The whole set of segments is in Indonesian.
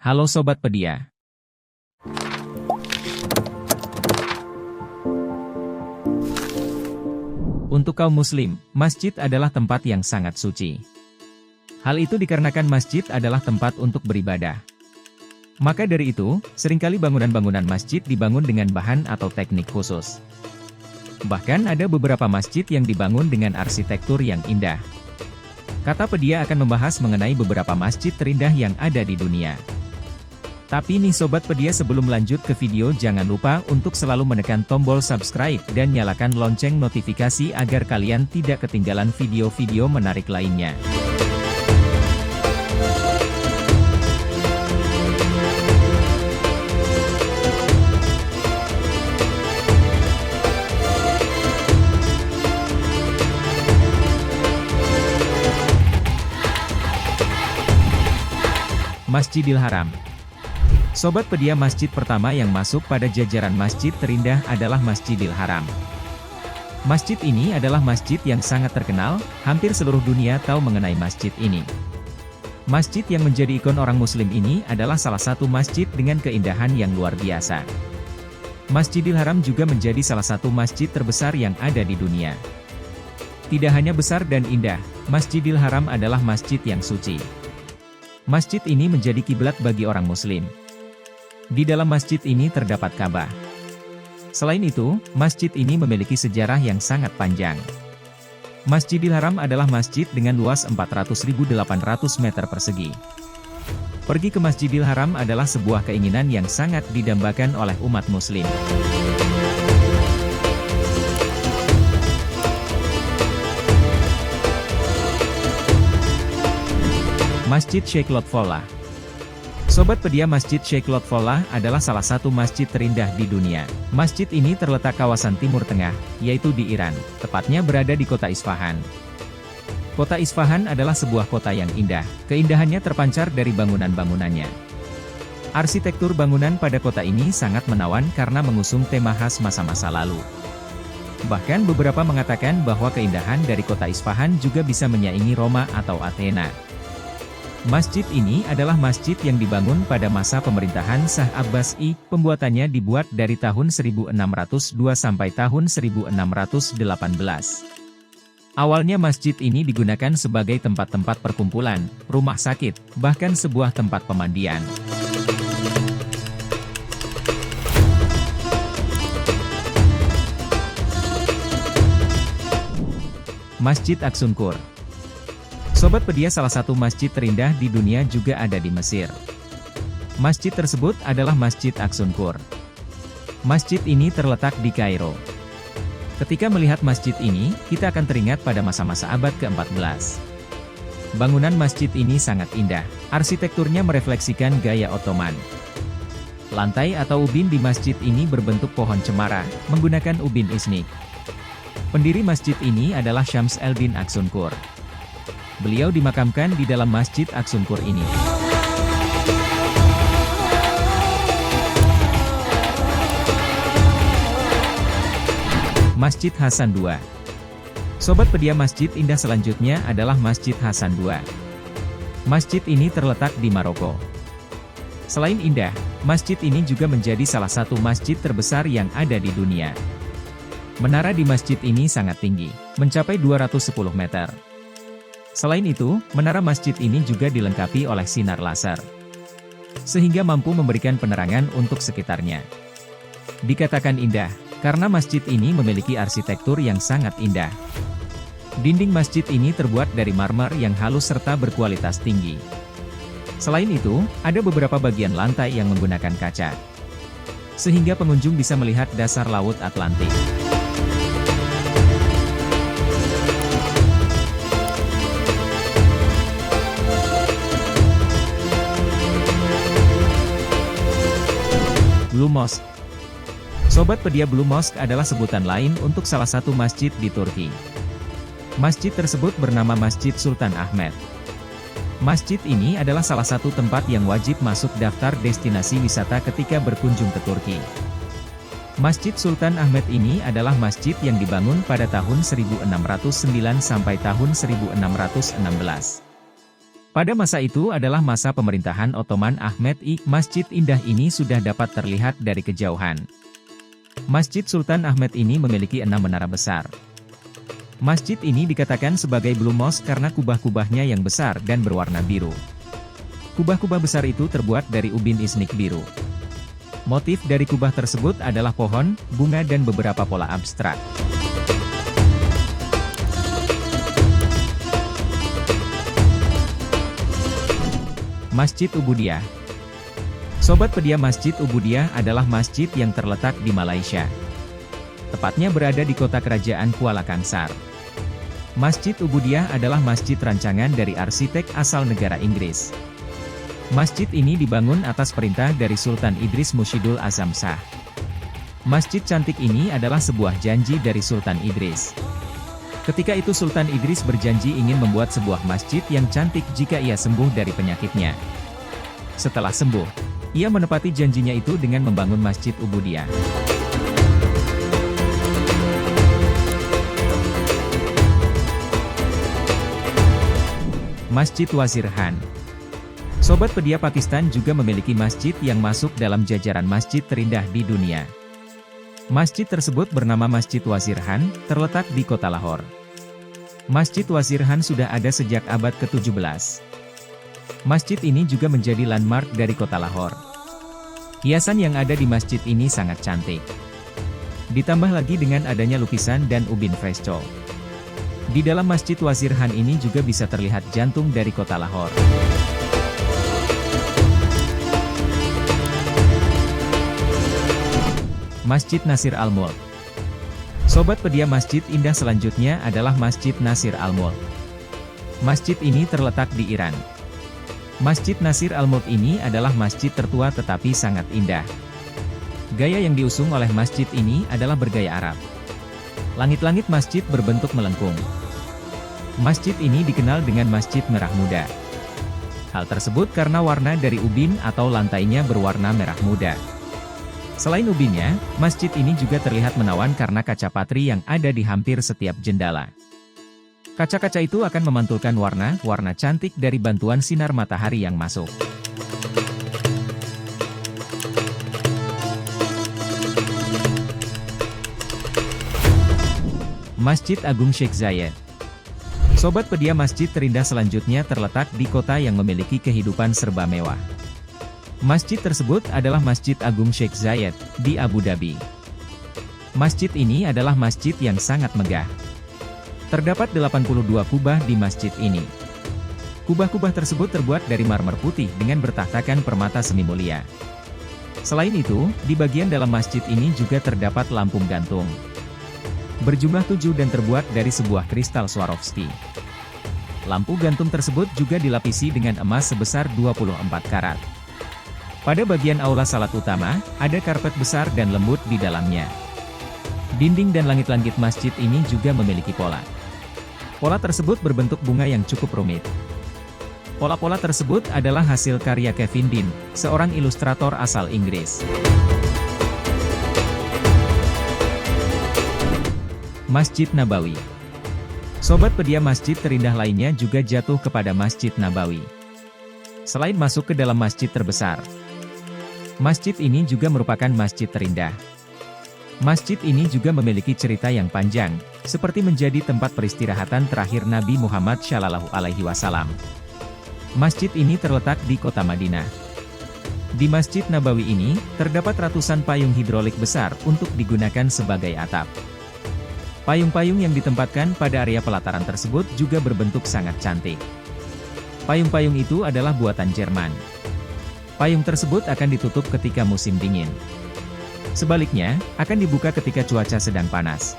Halo Sobat Pedia. Untuk kaum muslim, masjid adalah tempat yang sangat suci. Hal itu dikarenakan masjid adalah tempat untuk beribadah. Maka dari itu, seringkali bangunan-bangunan masjid dibangun dengan bahan atau teknik khusus. Bahkan ada beberapa masjid yang dibangun dengan arsitektur yang indah. Kata Pedia akan membahas mengenai beberapa masjid terindah yang ada di dunia. Tapi nih Sobat Pedia, sebelum lanjut ke video, jangan lupa untuk selalu menekan tombol subscribe dan nyalakan lonceng notifikasi agar kalian tidak ketinggalan video-video menarik lainnya. Masjidil Haram. Sobat Pedia, masjid pertama yang masuk pada jajaran masjid terindah adalah Masjidil Haram. Masjid ini adalah masjid yang sangat terkenal, hampir seluruh dunia tahu mengenai masjid ini. Masjid yang menjadi ikon orang muslim ini adalah salah satu masjid dengan keindahan yang luar biasa. Masjidil Haram juga menjadi salah satu masjid terbesar yang ada di dunia. Tidak hanya besar dan indah, Masjidil Haram adalah masjid yang suci. Masjid ini menjadi kiblat bagi orang muslim. Di dalam masjid ini terdapat Ka'bah. Selain itu, masjid ini memiliki sejarah yang sangat panjang. Masjidil Haram adalah masjid dengan luas 400.800 meter persegi. Pergi ke Masjidil Haram adalah sebuah keinginan yang sangat didambakan oleh umat muslim. Masjid Sheikh Lotfullah. Sobat Pedia, Masjid Sheikh Lotfullah adalah salah satu masjid terindah di dunia. Masjid ini terletak kawasan Timur Tengah, yaitu di Iran, tepatnya berada di kota Isfahan. Kota Isfahan adalah sebuah kota yang indah, keindahannya terpancar dari bangunan-bangunannya. Arsitektur bangunan pada kota ini sangat menawan karena mengusung tema khas masa-masa lalu. Bahkan beberapa mengatakan bahwa keindahan dari kota Isfahan juga bisa menyaingi Roma atau Athena. Masjid ini adalah masjid yang dibangun pada masa pemerintahan Shah Abbas I. Pembuatannya dibuat dari tahun 1602 sampai tahun 1618. Awalnya masjid ini digunakan sebagai tempat-tempat perkumpulan, rumah sakit, bahkan sebuah tempat pemandian. Masjid Aqsunqur. Sobat Pedia, salah satu masjid terindah di dunia juga ada di Mesir. Masjid tersebut adalah Masjid Aqsunqur. Masjid ini terletak di Kairo. Ketika melihat masjid ini, kita akan teringat pada masa-masa abad ke-14. Bangunan masjid ini sangat indah, arsitekturnya merefleksikan gaya Ottoman. Lantai atau ubin di masjid ini berbentuk pohon cemara, menggunakan ubin isnik. Pendiri masjid ini adalah Syams el-Din Aqsunqur. Beliau dimakamkan di dalam Masjid Aqsunqur ini. Masjid Hasan II. Sobat Pedia, masjid indah selanjutnya adalah Masjid Hasan II. Masjid ini terletak di Maroko. Selain indah, masjid ini juga menjadi salah satu masjid terbesar yang ada di dunia. Menara di masjid ini sangat tinggi, mencapai 210 meter. Selain itu, menara masjid ini juga dilengkapi oleh sinar laser, sehingga mampu memberikan penerangan untuk sekitarnya. Dikatakan indah, karena masjid ini memiliki arsitektur yang sangat indah. Dinding masjid ini terbuat dari marmer yang halus serta berkualitas tinggi. Selain itu, ada beberapa bagian lantai yang menggunakan kaca, sehingga pengunjung bisa melihat dasar Laut Atlantik. Blue Mosque. Sobat Pedia, Blue Mosque adalah sebutan lain untuk salah satu masjid di Turki. Masjid tersebut bernama Masjid Sultan Ahmet. Masjid ini adalah salah satu tempat yang wajib masuk daftar destinasi wisata ketika berkunjung ke Turki. Masjid Sultan Ahmet ini adalah masjid yang dibangun pada tahun 1609 sampai tahun 1616. Pada masa itu adalah masa pemerintahan Ottoman Ahmet I. Masjid indah ini sudah dapat terlihat dari kejauhan. Masjid Sultan Ahmet ini memiliki 6 menara besar. Masjid ini dikatakan sebagai Blue Mosque karena kubah-kubahnya yang besar dan berwarna biru. Kubah-kubah besar itu terbuat dari ubin isnik biru. Motif dari kubah tersebut adalah pohon, bunga dan beberapa pola abstrak. Masjid Ubudiyah. Sobat Pedia, Masjid Ubudiyah adalah masjid yang terletak di Malaysia. Tepatnya berada di kota kerajaan Kuala Kangsar. Masjid Ubudiyah adalah masjid rancangan dari arsitek asal negara Inggris. Masjid ini dibangun atas perintah dari Sultan Idris Mushidul Azam Shah. Masjid cantik ini adalah sebuah janji dari Sultan Idris. Ketika itu Sultan Idris berjanji ingin membuat sebuah masjid yang cantik jika ia sembuh dari penyakitnya. Setelah sembuh, ia menepati janjinya itu dengan membangun Masjid Ubudiyah. Masjid Wazir Khan. Sobat Pedia, Pakistan juga memiliki masjid yang masuk dalam jajaran masjid terindah di dunia. Masjid tersebut bernama Masjid Wazir Khan, terletak di kota Lahore. Masjid Wazir Khan sudah ada sejak abad ke-17. Masjid ini juga menjadi landmark dari kota Lahore. Hiasan yang ada di masjid ini sangat cantik. Ditambah lagi dengan adanya lukisan dan ubin fresco. Di dalam Masjid Wazir Khan ini juga bisa terlihat jantung dari kota Lahore. Masjid Nasir Al-Mulk. Sobat Pedia, masjid indah selanjutnya adalah Masjid Nasir Al-Mulk. Masjid ini terletak di Iran. Masjid Nasir Al-Mulk ini adalah masjid tertua tetapi sangat indah. Gaya yang diusung oleh masjid ini adalah bergaya Arab. Langit-langit masjid berbentuk melengkung. Masjid ini dikenal dengan Masjid Merah Muda. Hal tersebut karena warna dari ubin atau lantainya berwarna merah muda. Selain ubinnya, masjid ini juga terlihat menawan karena kaca patri yang ada di hampir setiap jendela. Kaca-kaca itu akan memantulkan warna-warna cantik dari bantuan sinar matahari yang masuk. Masjid Agung Sheikh Zayed. Sobat Pedia, masjid terindah selanjutnya terletak di kota yang memiliki kehidupan serba mewah. Masjid tersebut adalah Masjid Agung Sheikh Zayed, di Abu Dhabi. Masjid ini adalah masjid yang sangat megah. Terdapat 82 kubah di masjid ini. Kubah-kubah tersebut terbuat dari marmer putih dengan bertahtakan permata semi mulia. Selain itu, di bagian dalam masjid ini juga terdapat lampu gantung. Berjumlah 7 dan terbuat dari sebuah kristal Swarovski. Lampu gantung tersebut juga dilapisi dengan emas sebesar 24 karat. Pada bagian aula salat utama, ada karpet besar dan lembut di dalamnya. Dinding dan langit-langit masjid ini juga memiliki pola. Pola tersebut berbentuk bunga yang cukup rumit. Pola-pola tersebut adalah hasil karya Kevin Dean, seorang ilustrator asal Inggris. Masjid Nabawi. Sobat Pedia, masjid terindah lainnya juga jatuh kepada Masjid Nabawi. Selain masuk ke dalam masjid terbesar, masjid ini juga merupakan masjid terindah. Masjid ini juga memiliki cerita yang panjang, seperti menjadi tempat peristirahatan terakhir Nabi Muhammad SAW. Masjid ini terletak di kota Madinah. Di Masjid Nabawi ini, terdapat ratusan payung hidrolik besar untuk digunakan sebagai atap. Payung-payung yang ditempatkan pada area pelataran tersebut juga berbentuk sangat cantik. Payung-payung itu adalah buatan Jerman. Payung tersebut akan ditutup ketika musim dingin. Sebaliknya, akan dibuka ketika cuaca sedang panas.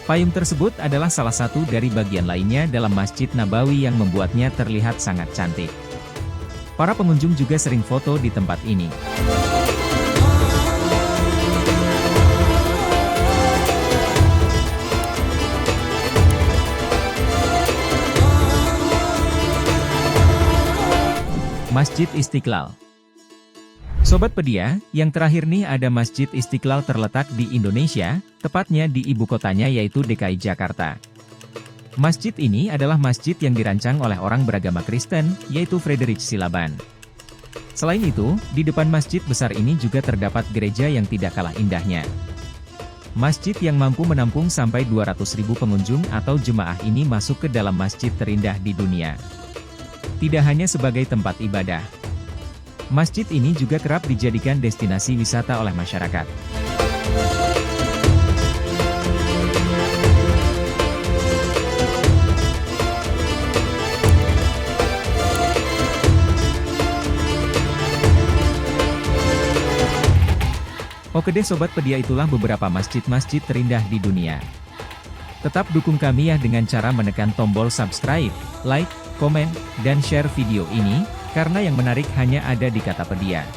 Payung tersebut adalah salah satu dari bagian lainnya dalam Masjid Nabawi yang membuatnya terlihat sangat cantik. Para pengunjung juga sering foto di tempat ini. Masjid Istiqlal. Sobat Pedia, yang terakhir nih ada Masjid Istiqlal terletak di Indonesia, tepatnya di ibu kotanya yaitu DKI Jakarta. Masjid ini adalah masjid yang dirancang oleh orang beragama Kristen, yaitu Frederik Silaban. Selain itu, di depan masjid besar ini juga terdapat gereja yang tidak kalah indahnya. Masjid yang mampu menampung sampai 200.000 pengunjung atau jemaah ini masuk ke dalam masjid terindah di dunia. Tidak hanya sebagai tempat ibadah, masjid ini juga kerap dijadikan destinasi wisata oleh masyarakat. Oke deh Sobat Pedia, itulah beberapa masjid-masjid terindah di dunia. Tetap dukung kami ya dengan cara menekan tombol subscribe, like, komen, dan share video ini, karena yang menarik hanya ada di Kata Pedia.